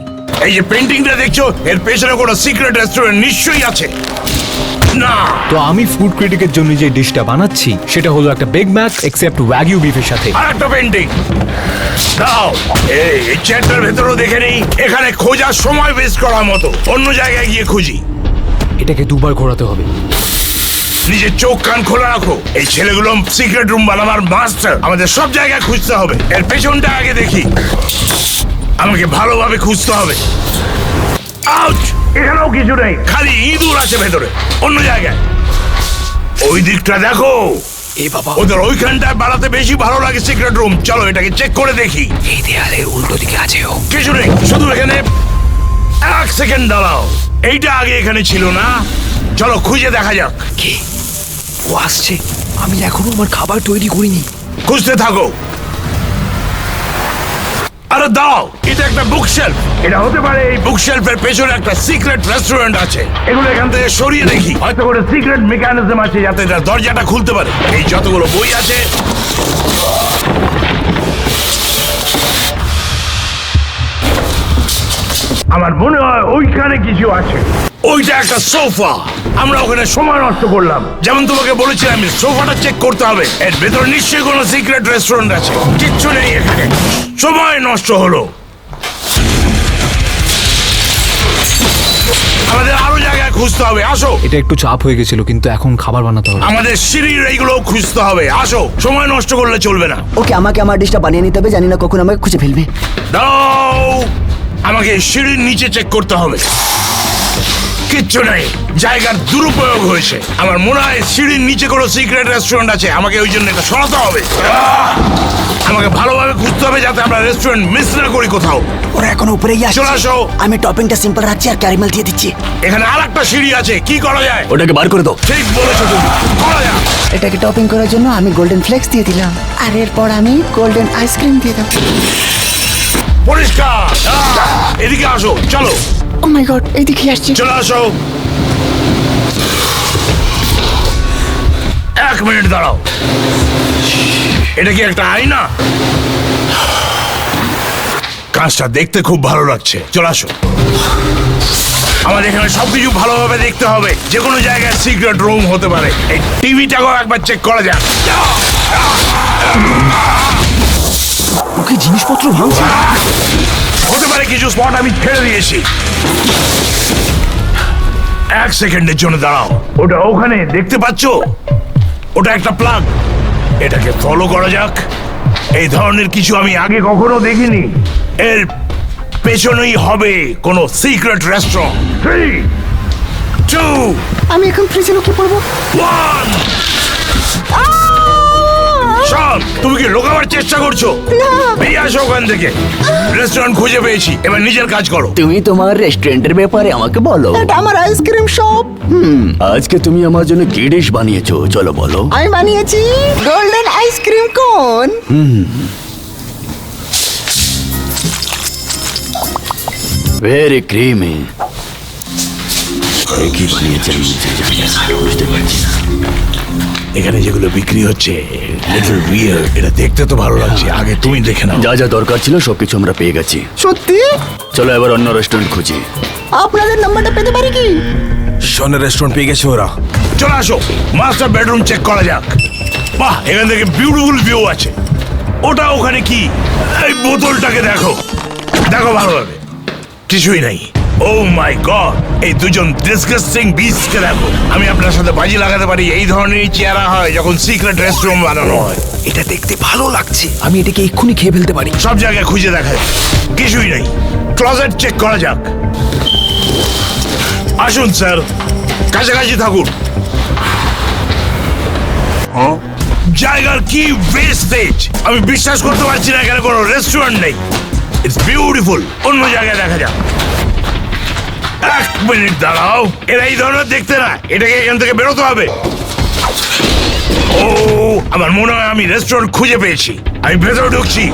এই যে পেন্টিংটা দেখছো, এর পেছনে কোনো সিক্রেট রেস্টুরেন্ট নিশ্চয়ই আছে। না, তো আমি ফুড ক্রিটিকের জন্য যে ডিশটা বানাচ্ছি সেটা হলো একটা বিগ ম্যাক এক্সেপ্ট ওয়াগিউ বিফের সাথে। আর একটা পেন্টিং দাও। এই চেয়ারটার ভেতরেও দেখে নেই। এখানে খোঁজার সময় ওয়েস্ট করার মতো, অন্য জায়গায় গিয়ে খুঁজি। এটাকে 2বার ঘোরাতে হবে। নিজের চোখ কান খোলা রাখো। এই ছেলেগুলো সিক্রেট রুম বানাবার মাস্টার। আমাদের সব জায়গায় খুঁজতে হবে। এর পেছনটা আগে দেখি। আমাকে ভালোভাবে খুঁজতে হবে। আউচ! এখানেও কিছু নেই, খালি ইঁদুর আছে ভেতরে অন্য জায়গায়। ওই দিকটা দেখো। এই বাবা, ওদের ওইখানটায় বাড়াতে বেশি ভালো লাগে সিক্রেট রুম। চলো এটাকে চেক করে দেখি। এই দেয়ালের উল্টো দিকে আছে ও। কিছু নেই, শুধু এখানে 1 সেকেন্ড দাঁড়াও। এইটা আগে এখানে ছিল না। চলো খুঁজে দেখা যাক। কে? ও আসছে। আমি এখনো আমার খাবার তৈরি করিনি। খুঁজতে থাকো। আরে দাও, এটা একটা বুকশেলফ। এটা হতে পারে এই বুকশেলফের পেছনে একটা সিক্রেট রেস্টুরেন্ট আছে। এগুলো এখান থেকে সরিয়ে দেখি। হয়তো করে সিক্রেট মেকানিজম আছে যাতে এটা দরজাটা খুলতে পারে। এই যতগুলো বই আছে, আমার মনে হয় ওইখানে কিছু আছে। ওইটা একটা সোফা। আমরা ওখানে সময় নষ্ট করলাম। যেমন তোমাকে বলেছিলাম সোফাটা চেক করতে হবে। এর ভেতরে নিশ্চয়ই কোনো সিক্রেট রেস্টুরেন্ট আছে। কিচ্ছু নেই এখানে, সময় নষ্ট হলো। আমাদের আরো জায়গায় খুঁজতে হবে। আসো। এটা একটু চাপ হয়ে গেছিল কিন্তু এখন খাবার বানাতে হবে। আমাদের সিঁড়ির এইগুলো খুঁজতে হবে। আসো, সময় নষ্ট করলে চলবে না। ওকে, আমাকে আমার ডিশটা বানিয়ে নিতে হবে। জানি না কখন আমাকে খুঁজে ফেলবে। দাও, আমাকে সিঁড়ির নিচে চেক করতে হবে। কিচ্ছু নেই, জায়গার দুরুপয়োগ হয়েছে। আমার মনে হয় সিঁড়ির নিচে কোনো সিক্রেট রেস্টুরেন্ট আছে, আমাকে ওই জন্য এটা সরাতে হবে। আমাকে ভালোভাবে খুঁজতে হবে যাতে আমরা রেস্টুরেন্ট মিস না করি কোথাও। ওরা এখন উপরেই চলে আসো। আমি টপিংটা সিম্পল রাখছি আর ক্যারামেল দিয়ে দিচ্ছি। এখানে আরেকটা সিঁড়ি আছে, কি করা যায়? ওটাকে বার করে দাও। ঠিক বলেছো তুমি, করা যায়। এটাকে টপিং করার জন্য আমি গোল্ডেন ফ্লেক্স দিয়ে দিলাম, আর এরপর আমি গোল্ডেন আইসক্রিম দিয়ে দেবো। পরিষ্কার। এদিকে আসো, চলো। ও মাই গড, এইদিকে আসছে। চলে আসো। 1 মিনিট দাঁড়াও, এটা কি একটা আয়না? কাজটা দেখতে খুব ভালো লাগছে। চলে আসো। আমাদের এখানে সবকিছু ভালোভাবে দেখতে হবে, যে কোনো জায়গায় সিক্রেট রুম হতে পারে। এই টিভিটাকেও একবার চেক করা যাক। ওকে জিনিসপত্র ভাঙছে। হতে পারে কিছু স্পট আমি ছেড়ে দিয়েছি। 1 সেকেন্ডের জন্য দাঁড়াও। ওটা ওখানে দেখতে পাচ্ছো? ওটা একটা প্লাগ। এটাকে ফলো করা যাক। এই ধরনের কিছু আমি আগে কখনো দেখিনি। এর পেছনেই হবে কোনো সিক্রেট রেস্টুরেন্ট। 3, 2, আমি এখন ফ্রিজে লুকিয়ে পড়বো। 1। শোন, তুমি কি লুকাবার চেষ্টা করছো? বেরিয়ে আসো ওখান থেকে। রেস্টুরেন্ট খুঁজে পেয়েছি, এবার নিজের কাজ করো। তুমি তোমার রেস্টুরেন্টের ব্যাপারে আমাকে বলো। এটা আমার আইসক্রিম শপ। আজকে তুমি আমার জন্য কি ডিশ বানিয়েছো, চলো বলো। আমি বানিয়েছি গোল্ডেন আইসক্রিম কোন। Very creamy. কি বানিয়েছে আমি নিজে জানি না, বুঝতে পারছি না। এখানে যেগুলো বিক্রি হচ্ছে লিটল উইয়ার্ড। এটা দেখতে তো ভালো লাগছে, আগে তুমি দেখে নাও। যা যা দরকার ছিল সবকিছু আমরা পেয়ে গেছি। সত্যি? চলো এবার অন্য রেস্টুরেন্ট খুঁজি। আপনাদের নাম্বারটা পেতে পারি কি? শনের রেস্টুরেন্ট পেয়ে গেছে ওরা। চলে আসো, মাস্টার বেডরুম চেক করা যাক। বাহ, এখান থেকে বিউটিফুল ভিউ আছে। ওটা ওখানে কি? এই বোতলটাকে দেখো, দেখো ভালোভাবে। কিছুই নাই। ও মাই গড, এই দুজন ডিসগাস্টিং বিস্টকে দেখো। আমি আপনার সাথে বাজি লাগাতে পারি এই ধরনেরই চেহারা হয় যখন সিক্রেট রেস্টুরেন্ট বানানো হয়। এটা দেখতে ভালো লাগছে, আমি এটাকে এক্ষুনি খেয়ে ফেলতে পারি। সব জায়গায় খুঁজে দেখা যায়, কিছুই নেই। ক্লোজেট চেক করা যাক। আসুন স্যার, কাছাকাছি থাকুন। জায়গার কি ওয়েস্টেজ! আমি বিশ্বাস করতে পারছি না এখানে কোনো রেস্টুরেন্ট নেই। It's beautiful. অন্য জায়গায় দেখা যাক। 1 মিনিট দাঁড়াও, এরা এই ধরনের দেখতে না। এটাকে এখান থেকে বেরোতে হবে। ও, আমার মনে হয় আমি রেস্টুরেন্ট খুঁজে পেয়েছি। আমি ভেতরে ঢুকছি।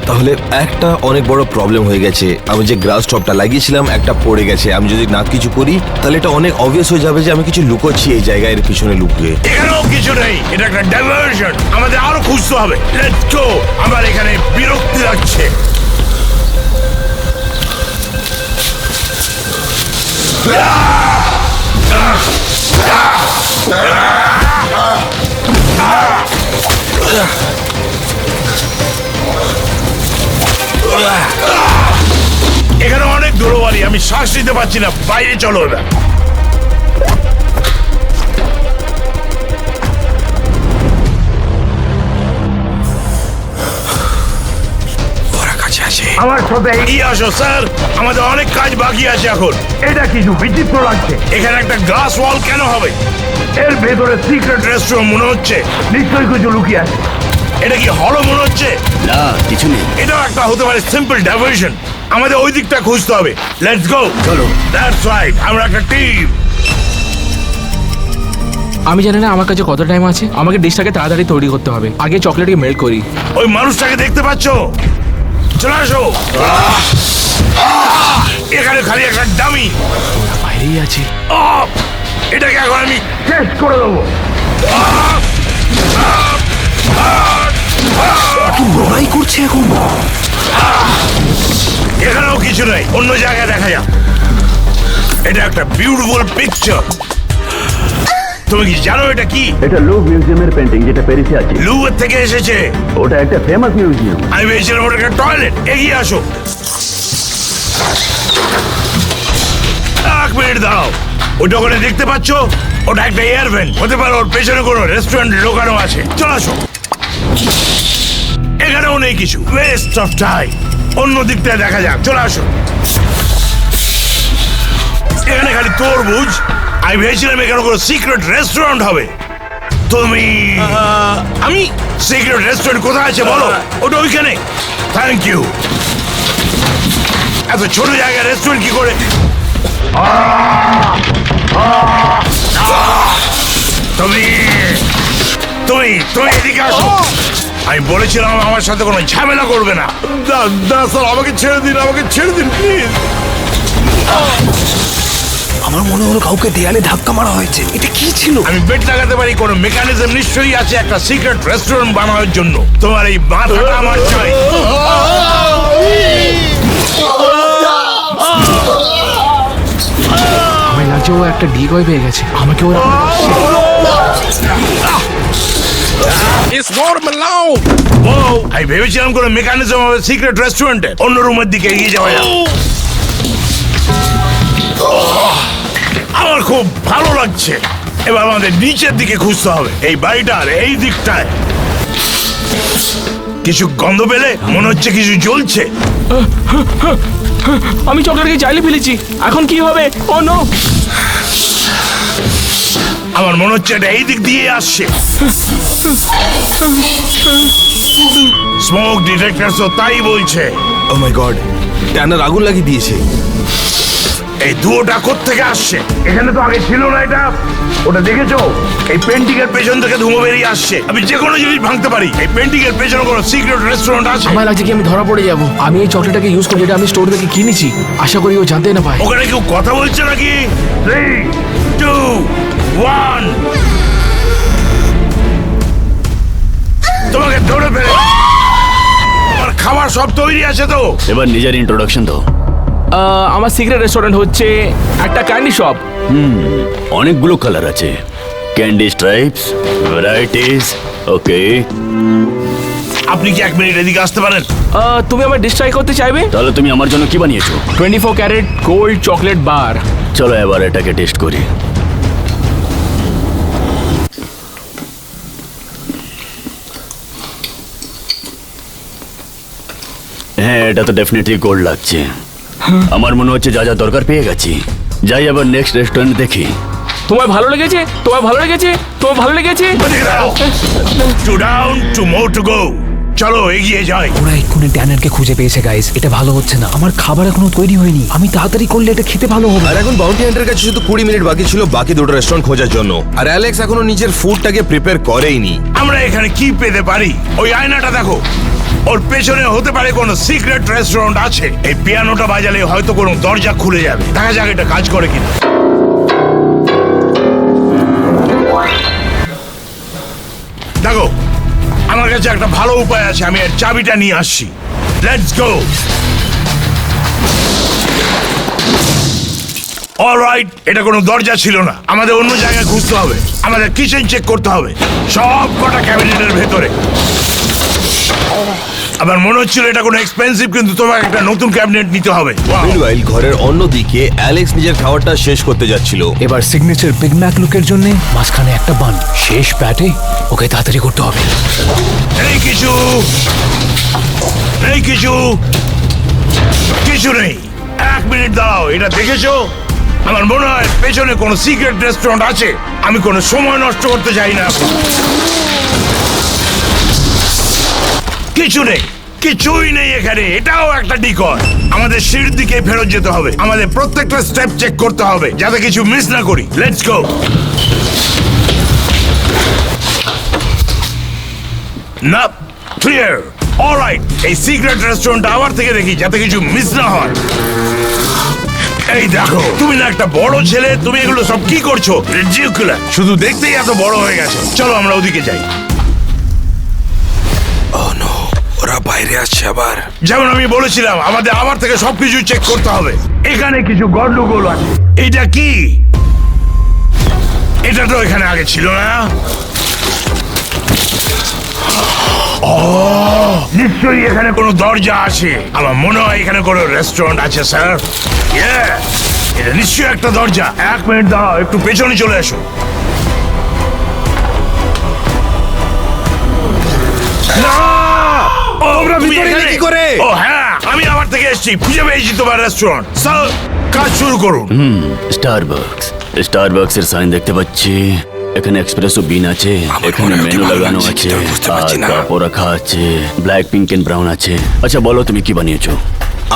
তাহলে একটা অনেক বড় প্রবলেম হয়ে গেছে। আমি যে গ্রাস টপটা লাগিয়েছিলাম একটা পড়ে গেছে। আমি যদি না কিছু করি তাহলে এটা অনেক অবভিয়াস হয়ে যাবে যে আমি কিছু লুকোচ্ছি এই জায়গায়, এর পিছনে লুকিয়ে। এখানেও কিছু নেই, এটা একটা ডাইভারশন। আমাদের আরো খুঁজতে হবে। লেটস গো। আমার এখানে বিরক্তি লাগছে। এখানে অনেক ধুলোবালি, আমি শ্বাস নিতে পারছি না। বাইরে চলো এবার। আমার সাথে এগিয়ে আসো স্যার, আমাদের অনেক কাজ বাকি আছে এখন। এটা কিছু বিচিত্র লাগছে। এখানে একটা গ্লাস ওয়াল কেন হবে? এর ভেতরে সিক্রেট রেস্টুরেন্ট মনে হচ্ছে। নিশ্চয়ই কিছু লুকিয়ে আছে। এটা কি হলো মনে হচ্ছে? না, কিছু নেই। এটাও একটা হতে পারে সিম্পল ডাইভারশন। আমাদের ওই দিকটা খুঁজতে হবে। Let's go. চলো। দ্যাটস রাইট, আমরা একটা টিম। আমি জানি না আমার কাছে কত টাইম আছে। আমাকে ডিশটাকে তাড়াতাড়ি তৈরি করতে হবে। আগে চকলেটকে মেল্ট করি। ওই মানুষটাকে দেখতে পাচ্ছ? চলে আসো। এখানে খালি একটা ডামি বাইরেই আছে। এটাকে এখন আমি শেষ করে দেবো। লড়াই করছে এখন। এখানেও কিছু নেই, অন্য জায়গায় দেখা যাক। এটা একটা বিউটিফুল পিকচার। তুমি কি জানো এটা কি? এটা লুভ মিউজিয়ামের পেন্টিং, যেটা প্যারিসে আছে। লুভের থেকে এসেছে। ওটা একটা ফেমাস মিউজিয়াম। আমি ভেবেছিলাম ওটা একটা টয়লেট। এগিয়ে আসো। 1 মিনিট দাঁড়াও। ওটা ওখানে দেখতে পাচ্ছ? ওটা একটা এয়ার ভেন্ট হতে পারে। ওর পেছনে কোনো রেস্টুরেন্ট লোকানো আছে। চল আসো। এখানেও নেই কিছু। West of time. অন্য দিকটা দেখা যাক। চলে আসো। এখানে খালি তরমুজ। আমি ভেবেছিলাম এখানে কোনো সিক্রেট রেস্টুরেন্ট হবে। তুমি আমি সিক্রেট রেস্টুরেন্ট কোথায় আছে বলো? ওটা ওইখানে। Thank you. এত ছোট জায়গায় রেস্টুরেন্ট কি করে? তুমি তুমি তুমি এদিকে আসো। আমি বলেছিলাম আমার সাথে কোনো ঝামেলা করবে না। স্যার আমাকে ছেড়ে দিন, আমাকে ছেড়ে দিন প্লিজ। আমার মনে হলো কাউকে দেয়ালে ধাক্কা মারা হয়েছে। এটা কি ছিল? আমি বেট লাগাতে পারি কোনো মেকানিজম নিশ্চয়ই আছে একটা সিক্রেট রেস্টুরেন্ট বানানোর জন্য। তোমার এই মাথাটা আমার চাই। আমার লাগছে ও একটা ডিকয় পেয়ে গেছে, আমাকে ওরা আমি ভেবেছিলাম কোনো মেকানিজম হবে সিক্রেট রেস্টুরেন্টে। অন্য রুমের দিকে এগিয়ে যাওয়া যাক। আমার খুব ভালো লাগছে। এবার আমাদের নিচের দিকে খুঁজতে হবে, এই বাড়িটার এই দিকটায়। কিছু গন্ধ পেলে মনে হচ্ছে কিছু জ্বলছে। আমি চকলেটকে চাইলে ফেলেছি, এখন কি হবে? ও নো! আমার মনে হচ্ছে এটা এই দিক দিয়ে আসছে। স্মোক ডিটেক্টর তো তাই বলছে। ও মাই গড, ট্যানার আগুন লাগিয়ে দিয়েছে। এই ধুয়োটা কোত্থেকে আসছে? এখানে তো আগে ছিল না এটা। ওটা দেখেছো? এই পেন্টিং এর পেছন থেকে ধুমো বেরিয়ে আসছে। আমি যে কোনো জিনিস ভাঙতে পারি। এই পেন্টিং এর পেছনে কোনো সিক্রেট রেস্টুরেন্ট আছে? আমার লাগছে কি আমি ধরা পড়ে যাব। আমি এই চকলেটটাকে ইউজ করি, যেটা আমি স্টোর থেকে কিনেছি। আশা করি ও জানতে না পায়। ওখানে কেউ কথা বলছে নাকি? 3, 2, 1 তোমাকে ধরে ফেলে। আমার খাবার সব তৈরি আছে তো? এবার নিজের ইন্ট্রোডাকশন দাও। আমার সিক্রেট রেস্টুরেন্ট হচ্ছে একটা ক্যান্ডি শপ। অনেকগুলো কালার আছে, ক্যান্ডি স্ট্রাইপস, ভ্যারাইটিস। ওকে, আপনি কি 1 মিনিট এদিকে আসতে পারেন? তুমি আমার ডিস্ট্রাই করতে চাইবে? তাহলে তুমি আমার জন্য কি বানিয়েছো? 24 ক্যারেট গোল্ড চকলেট বার। চলো এবার এটাকে টেস্ট করি। হ্যাঁ, এটা তো ডেফিনেটলি গোল্ড লাগছে। আমার মনে হচ্ছে যা যা দরকার পেয়ে গেছি। যাই আবার নেক্সট রেস্টুরেন্ট দেখি। তোমার ভালো লেগেছে? তোমার ভালো লেগেছে? তোমার ভালো লেগেছে? Two down, 2 more to go. চলো এগিয়ে যাই। ওরা এক্ষুনি ট্যানারকে খুঁজে পেয়েছে গাইস। এটা ভালো হচ্ছে না। আমার খাবার এখনো তৈরি হয়নি। আমি তাড়াতাড়ি করলে এটা খেতে ভালো হবে। আর এখন বাউন্টি হান্টারের কাছে শুধু 20 মিনিট বাকি ছিল বাকি দুটো রেস্টুরেন্ট খোঁজার জন্য। আর অ্যালেক্স এখনো নিজের ফুডটাকে প্রিপেয়ার করেইনি। আমরা এখানে কি পেতে পারি? ওই আয়নাটা দেখো, ওর পেছনে হতে পারে কোনো সিক্রেট রেস্টুরেন্ট আছে। এই পিয়ানোটা বাজালে হয়তো কোনো দরজা খুলে যাবে। দেখা যাক এটা কাজ করে কিনা। দেখো, আমার কাছে একটা ভালো উপায় আছে। আমি এর চাবিটা নিয়ে আসছি। Let's go. অলরাইট, এটা কোনো দরজা ছিল না। আমাদের অন্য জায়গায় খুঁজতে হবে। আমাদের কিচেন চেক করতে হবে, সব কটা ক্যাবিনেটের ভেতরে। আমার মনে হচ্ছিল এটা কোনো এক্সপেন্সিভ, কিন্তু তোমাকে একটা নতুন ক্যাবিনেট নিতে হবে। মিনওয়াইল ঘরের অন্যদিকে অ্যালেক্স নিজের খাবারটা শেষ করতে যাচ্ছিল। এবার সিগনেচার বিগ ম্যাক লুকের জন্য মাঝখানে একটা বান। শেষ প্যাটে ওকে তাড়াতাড়ি করতে হবে। এই কিছু এই কিছু কিছু নেই। 1 মিনিট দাঁড়াও, এটা দেখেছো? আমার মনে হয় পেছনে কোনো সিক্রেট রেস্টুরেন্ট আছে। আমি কোনো সময় নষ্ট করতে চাই না। কিছু নেই, কিছুই নেই এখানে। এটাও একটা ডিকয়। আমাদের সিঁড়ির দিকে ফেরত যেতে হবে। আমাদের প্রত্যেকটা স্টেপ চেক করতে হবে যাতে কিছু মিস না করি। Let's go. না, ক্লিয়ার। অলরাইট, এই সিক্রেট রেস্টুরেন্টটা আবার থেকে দেখি যাতে কিছু মিস না হয়। এই দেখো, তুমি না একটা বড় ছেলে, তুমি এগুলো সব কি করছো? রিডিকুলাস, শুধু দেখতেই এত বড় হয়ে গেছে। চলো আমরা ওদিকে যাই। ওরা বাইরে আছে আবার। যেমন আমি বলেছিলাম, আমাদের আবার থেকে সবকিছু চেক করতে হবে। এখানে কিছু গন্ডগোল আছে। এটা কি? এটা তো এখানে আগে ছিল না। নিশ্চয়ই এখানে কোনো দরজা আছে। আমার মনে হয় এখানে কোনো রেস্টুরেন্ট আছে স্যার। এটা নিশ্চয়ই একটা দরজা। 1 মিনিট দাঁড়াও, একটু পেছনে চলে এসো। না! তুমি এখানে? কি করে? ও হ্যাঁ, আমি আবার থেকে এসেছি। খুঁজে পেয়েছি তোমার রেস্টুরেন্ট। স্যার, কাজ শুরু করুন। স্টারবাক্স এর সাইন দেখতে পাচ্ছি, এখানে এক্সপ্রেসো বিন আছে, এখানে মেনু লাগানো আছে, আর কাপও রাখা আছে, ব্ল্যাক, পিঙ্ক এন্ড ব্রাউন আছে। আচ্ছা বলো তুমি কি বানিয়েছো?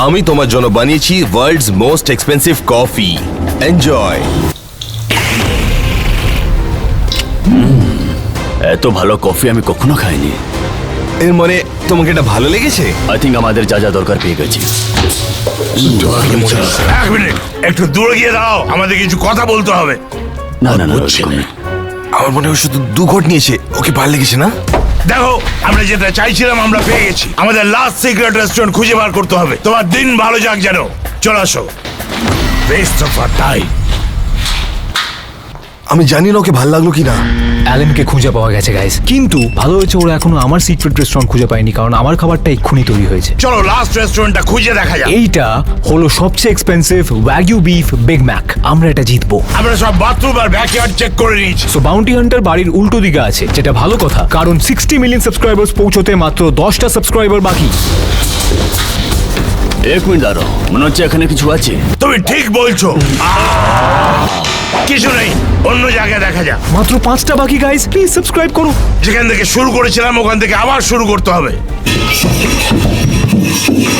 আমি তোমার জন্য বানিয়েছি world's most expensive coffee. Enjoy. এত ভালো কফি আমি কখনো খাইনি। এর মানে তোমাকে এটা ভালো লেগেছে? আই থিঙ্ক আমাদের যা যা দরকার পেয়ে গেছি। এক মিনিট, একটু দূরে গিয়ে দাঁড়াও, আমাদের কিছু কথা বলতে হবে। না না না, বুঝছি ওরকম না। না। আমার মনে হয় শুধু 2 ঘট নিয়েছে, ওকে ভালো লেগেছে না? দেখো, আমরা যেটা চাইছিলাম আমরা পেয়ে গেছি। আমাদের লাস্ট সিক্রেট রেস্টুরেন্ট খুঁজে বার করতে হবে। তোমার দিন ভালো যাক যেন। চলে আসো। Best of our time. আমি জানি না ওকে ভালো লাগলো কিনা। অ্যালেনকে খুঁজে পাওয়া গেছে গাইস, কিন্তু ভালো হয়েছে ওরা এখনো আমার সিক্রেট রেস্টুরেন্ট খুঁজে পায়নি, কারণ আমার খাবারটা এক্ষুনি তৈরি হয়েছে। চলো লাস্ট রেস্টুরেন্টটা খুঁজে দেখা যাক। এইটা হলো সবচেয়ে এক্সপেন্সিভ ওয়াগিউ বিফ বিগ ম্যাক। আমরা এটা জিতবো। আমরা সব বাথরুম আর ব্যাকইয়ার্ড চেক করে নিয়েছি। সো বাউন্টি হান্টার বাড়ির উল্টো দিকে আছে, যেটা ভালো কথা, কারণ 60 মিলিয়ন সাবস্ক্রাইবার্স পৌঁছতে মাত্র 10টা সাবস্ক্রাইবার বাকি। এক মিনিট দাঁড়াও, মনে হচ্ছে এখানে কিছু আছে। তুমি ঠিক বলছো। কিছু নেই, অন্য জায়গায় দেখা যাক। মাত্র 5টা বাকি গাইস, প্লিজ সাবস্ক্রাইব করো। যেখান থেকে শুরু করেছিলাম ওখান থেকে আবার শুরু করতে হবে।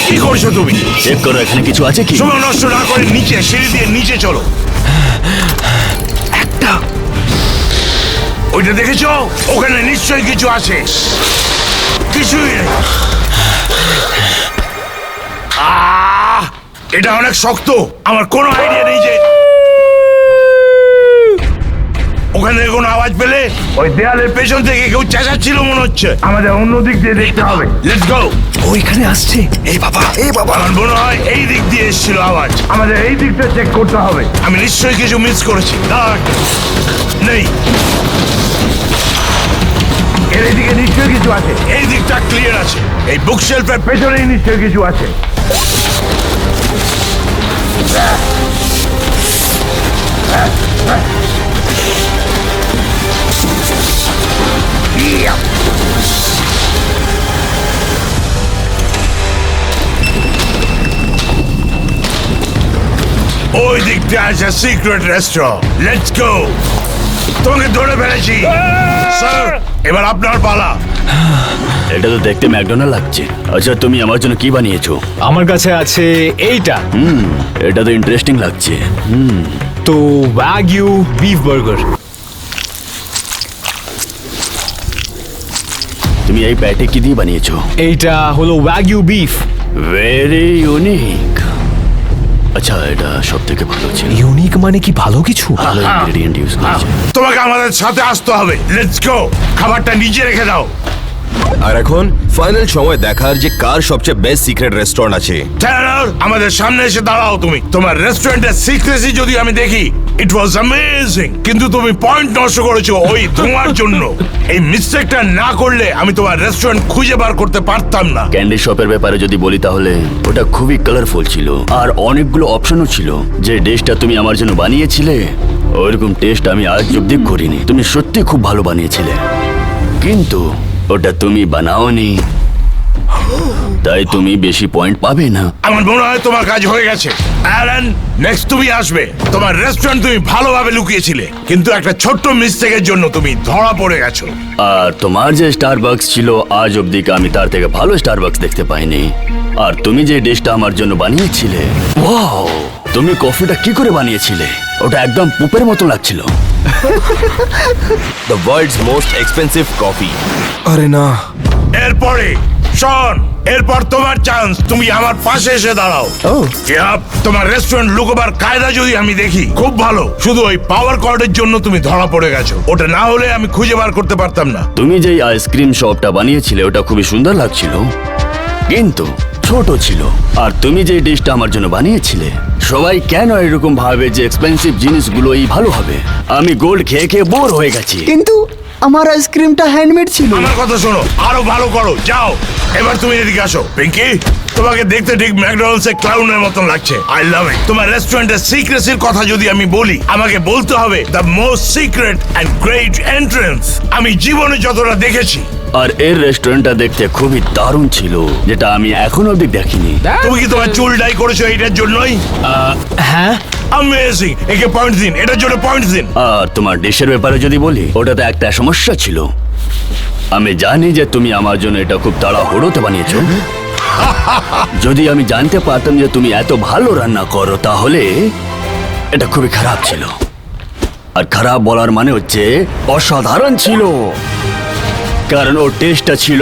কি করছো তুমি? চেক করো এখানে কিছু আছে কি। সময় নষ্ট না করে নিচে, সিঁড়ি দিয়ে নিচে চলো। একটা ওইটা দেখেছো? ওখানে নিশ্চয়ই কিছু আছে। কিছুই নেই। এটা অনেক শক্ত, আমার কোনো আইডিয়া নেই যে ওখানে কোনো আওয়াজ পেলে ওই দেয়ালের পেছন থেকে কেউ চেঁচাচ্ছিল মনে হচ্ছে। আমাদের অন্য দিক দিয়ে দেখতে হবে। লেটস গো। ও এখানে আসছে। এই বাবা, এই বাবা। আমার মনে হয় এই দিক দিয়ে এসেছিল আওয়াজ। আমাদের এই দিকটা চেক করতে হবে। আমি নিশ্চয়ই কিছু মিস করেছি। নেই, এর দিকে নিশ্চয়ই কিছু আছে। এই দিকটা ক্লিয়ার আছে। এই বুকশেলফের পেছনেই নিশ্চয়ই কিছু আছে। ওই দিকটা আছে সিক্রেট রেস্টুরেন্ট। Let's go. তোমাকে ধরে ফেলেছি স্যার, এবার আপনার পালা। এটা তো দেখতে ম্যাকডোনাল্ড লাগছে। আচ্ছা তুমি আমার জন্য কি বানিয়েছো? আমার কাছে আছে এইটা, এটা তো ইন্টারেস্টিং লাগছে। তো ওয়াগিউ বিফ বার্গার। তুমি এই প্যাটে কি দিয়ে বানিয়েছো? এইটা হলো ওয়াগিউ বিফ। Very unique. আচ্ছা এটা সব থেকে ভালো ছিল। ইউনিক মানে কি ভালো কিছু? ভালো ইনগ্রেডিয়েন্ট ইউজ করেছে। তোমাকে আমাদের সাথে আসতে হবে। লেটস গো। খাবারটা নিচে রেখে দাও। আর এখন ফাইনাল সময় দেখার যে কার সবচেয়ে বেস্ট সিক্রেট রেস্টুরেন্ট আছে। ট্যানার, আমাদের সামনে এসে দাঁড়াও তুমি। তোমার রেস্টুরেন্টের সিক্রেসি যদি আমি দেখি, ইট ওয়াজ অ্যামেজিং, কিন্তু তুমি পয়েন্ট নষ্ট করেছো ওই তোমার জন্য। এই মিস্টেকটা না করলে আমি তোমার রেস্টুরেন্ট খুঁজে বার করতে পারতাম না। ক্যান্ডি শপের ব্যাপারে যদি বলি তাহলে ওটা খুবই কালারফুল ছিল আর অনেকগুলো অপশনও ছিল। যে ডিশটা তুমি আমার জন্য বানিয়েছিলে ওইরকম টেস্ট আমি আজ অব্দি করিনি। তুমি সত্যি খুব ভালো বানিয়েছিলে, কিন্তু ওটা তুমি বানাওনি, তাই তুমি বেশি পয়েন্ট পাবে না। আমার মনে হয় তোমার কাজ হয়ে গেছে। অ্যালান, নেক্সট তুমি আসবে। তোমার রেস্টুরেন্ট তুমি ভালোভাবে লুকিয়েছিলে, কিন্তু একটা ছোট্ট মিস্টেকের জন্য তুমি ধরা পড়ে গেছো। আর তোমার যে স্টারবাক্স ছিল আজ অব্দি আমি তার থেকে ভালো স্টারবাক্স দেখতে পাইনি। আর তুমি যে ডিশটা আমার জন্য বানিয়েছিলে, ওয়াও, তুমি কফিটা কি করে বানিয়েছিলে? ওটা একদম পুপের মতো লাগছিল। The world's most expensive coffee. আরে না। এরপরে শোন, এরপর তোমার চান্স। তুমি আমার পাশে এসে দাঁড়াও। ইয়াপ, তোমার রেস্টুরেন্ট লুকোবার কায়দা যদি আমি দেখি, খুব ভালো। শুধু ওই পাওয়ার কর্ডের জন্য তুমি ধরা পড়ে গেছো। ওটা না হলে আমি খুঁজে বার করতে পারতাম না। তুমি যেই আইসক্রিম শপটা বানিয়েছিলে ওটা খুবই সুন্দর লাগছিল, কিন্তু ছোট ছিল। আর তুমি যে ডিশটা আমার জন্য বানিয়েছিলে, সবাই কেন এরকম ভাবে যে এক্সপেন্সিভ জিনিসগুলোই ভালো হবে? আমি গোল্ড খেয়ে খেয়ে বোর হয়ে গেছি। কিন্তু আমার আইসক্রিমটা হ্যান্ডমেড ছিল। আমার কথা শোনো, আরো ভালো করো। যাও, এবার তুমি এদিকে আসো। পিঙ্কি, তোমাকে দেখতে ঠিক ম্যাকডোনাল্ডস এর ক্লাউনের মতন লাগছে। আই লাভ ইট। তোমার রেস্টুরেন্টের সিক্রেসির কথা যদি আমি বলি, আমাকে বলতে হবে the most secret and great entrance. আমি জীবনে যতটা দেখেছি আর এর রেস্টুরেন্টটা দেখতে খুবই দারুণ ছিল, যেটা আমি এখনো অব্দি দেখিনি। তুমি কি তোমার চুল ডাই করেছো এটার জন্যই? হ্যাঁ, অ্যামেজিং, একে পয়েন্ট দিন, এটার জন্য পয়েন্ট দিন। আর তোমার ডিশের ব্যাপারে যদি বলি, ওটাতে একটা সমস্যা ছিল। আমি জানি যে তুমি আমার জন্য এটা খুব তাড়াহুড়োতে বানিয়েছো। যদি আমি জানতে পারতাম যে তুমি এত ভালো রান্না করো, তাহলে এটা খুবই খারাপ ছিল। আর খারাপ বলার মানে হচ্ছে অসাধারণ ছিল, কারণ ওর টেস্টটা ছিল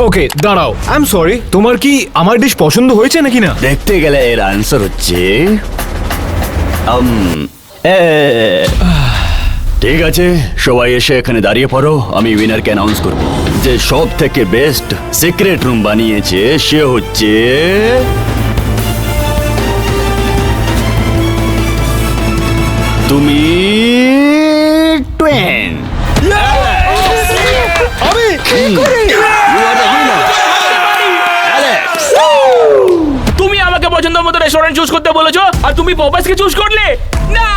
ওকে দাঁড়াও, আই এম সরি, তোমার কি আমার ডিশ পছন্দ হয়েছে নাকি না? দেখতে গেলে এর আনসার হচ্ছে ঠিক আছে, সবাই এসে এখানে দাঁড়িয়ে পড়ো। আমি উইনারকে অ্যানাউন্স করব। যে সব থেকে বেস্ট সিক্রেট রুম বানিয়েছে সে হচ্ছে তুমি টুয়েন। তুমি আমাকে পছন্দ মতো রেস্টুরেন্ট চুজ করতে বলেছো আর তুমি পপাসকে চুজ করলে না।